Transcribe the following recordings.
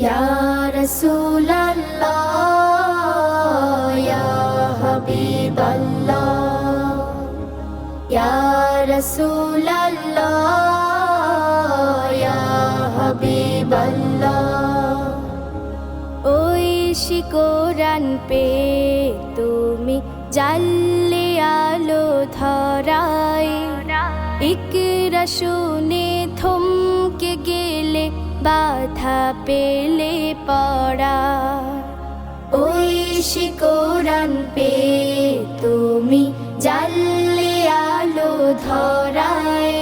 ইয়া রাসূলাল্লাহ ইয়া হাবিবাল্লাহ ইয়া রাসূলাল্লাহ ইয়া হাবিবাল্লাহ। ঐশী কোরআন pay তুমি জানলে আলো ধরায়, ইকরা শুনে থমকে গেলে বাধা পেলে পড়া। ঐশী কোরআন পে তুমি জানলে আলো ধরায়,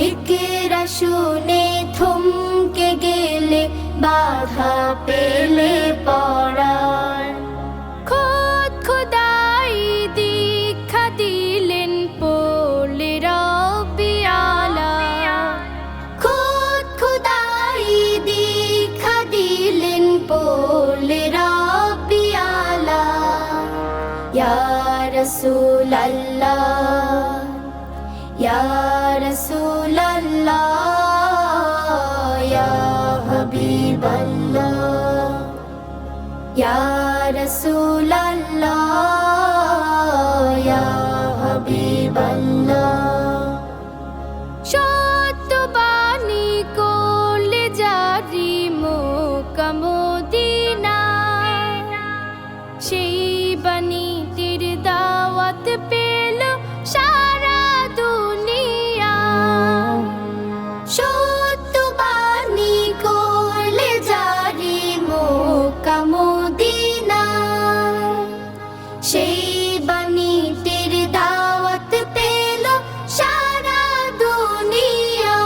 ইকরা শুনে থমকে গেলে বাধা পেলে পড়া। খোদ খোদাই দীক্ষা দিলেন পড়লে রব্বি আলা, খোদ খোদাই দীক্ষা দিলেন পড়লে রব্বি আলা। ইয়া রাসূলাল্লাহ ইয়া রাসূলাল্লাহ ইয়া হাবিবাল্লাহ ইয়া রাসূলাল্লাহ ইয়া হাবিবাল্লাহ। সত্যবাণী করলে জারি মক্কা মদিনা, সেই বাণীটির দাওয়াত পেল সারা দুনিয়া। সত্যবাণী করলে জারি মক্কা মদিনা, সেই বাণীটির দাওয়াত পেল সারা দুনিয়া।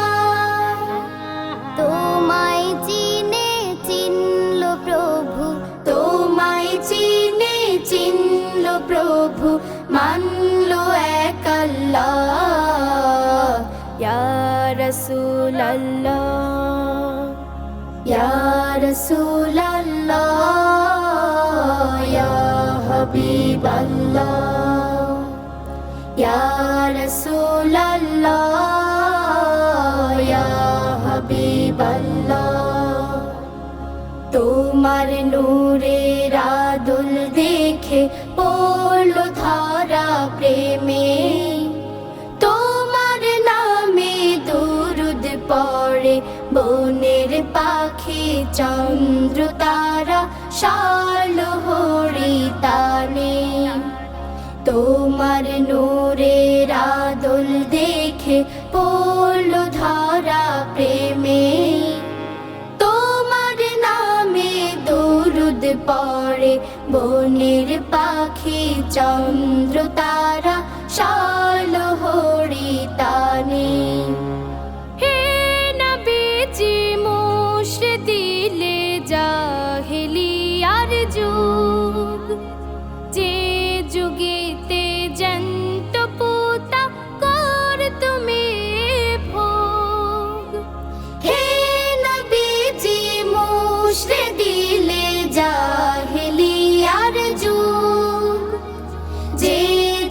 তোমায় চিনে চিনল প্রভু, তোমায় চিনে চিনল প্রভু, মানল এক আল্লাহ। ইয়া রাসূলাল্লাহ ইয়া রাসূলাল্লাহ ইয়া হাবিবাল্লাহ ইয়া রাসূলাল্লাহ ইয়া হাবিবাল্লাহ। তোমার নূরের আদল দেখে পড়ল ধরা প্রেমে, তোমার নামে দুরুদ পড়ে বনের পাখি চন্দ্র তারা শাল হরি তানে। তোমার নূরের আদল দেখে পড়ল ধরা প্রেমে, তোমার নামে দুরুদ পড়ে বনের পাখি চন্দ্র তারা শাল হরি তানে। হে নবীজি মুশরে দিলে জাহেলিয়ার যুগ, যে যুগেতে জন্ত পুতা কর তুমি ভোগ। হে নবীজি মুশরে দিলে জাহেলিয়ার যুগ, যে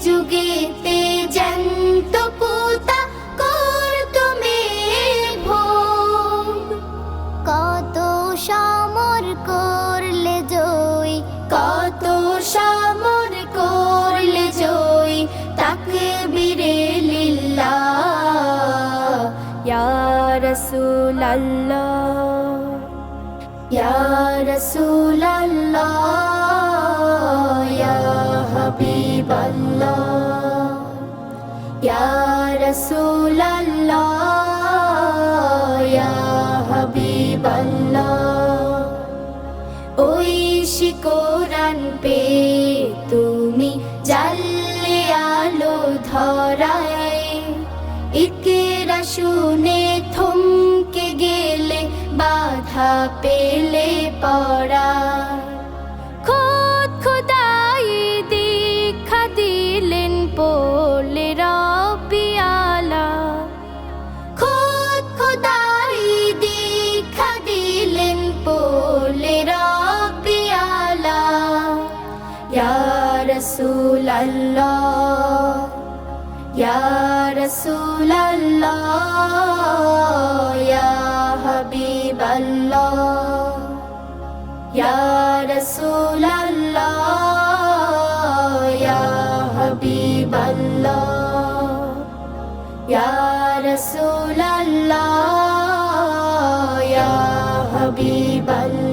যুগেতে জন্ত পুতা কর তুমি ভোগ। কত সমর করলে জয়, কত সমর করলে জয়, তাকবীরে লিল্লাহ। ইয়া রাসূলাল্লাহ ইয়া রাসূলাল্লাহ ইয়া হাবিবাল্লাহ ইয়া রাসূলাল্লাহ ইয়া হাবিবাল্লাহ। ঐশী কোরআন পে তুমি জানলে আলো ধরায়, ইকরা শুনে থমকে গেলে বাধা পেলে পড়া। খোদ খোদাই দীক্ষা দিলেন পড়লে রব্বি আলা, খোদ খোদাই দীক্ষা দিলেন পড়লে রব্বি আলা। ইয়া রাসূলাল্লাহ ইয়া রাসূলাল্লাহ ইয়া হাবিবাল্লাহ ইয়া রাসূলাল্লাহ ইয়া হাবিবাল্লাহ ইয়া রাসূলাল্লাহ ইয়া হাবিবাল্লাহ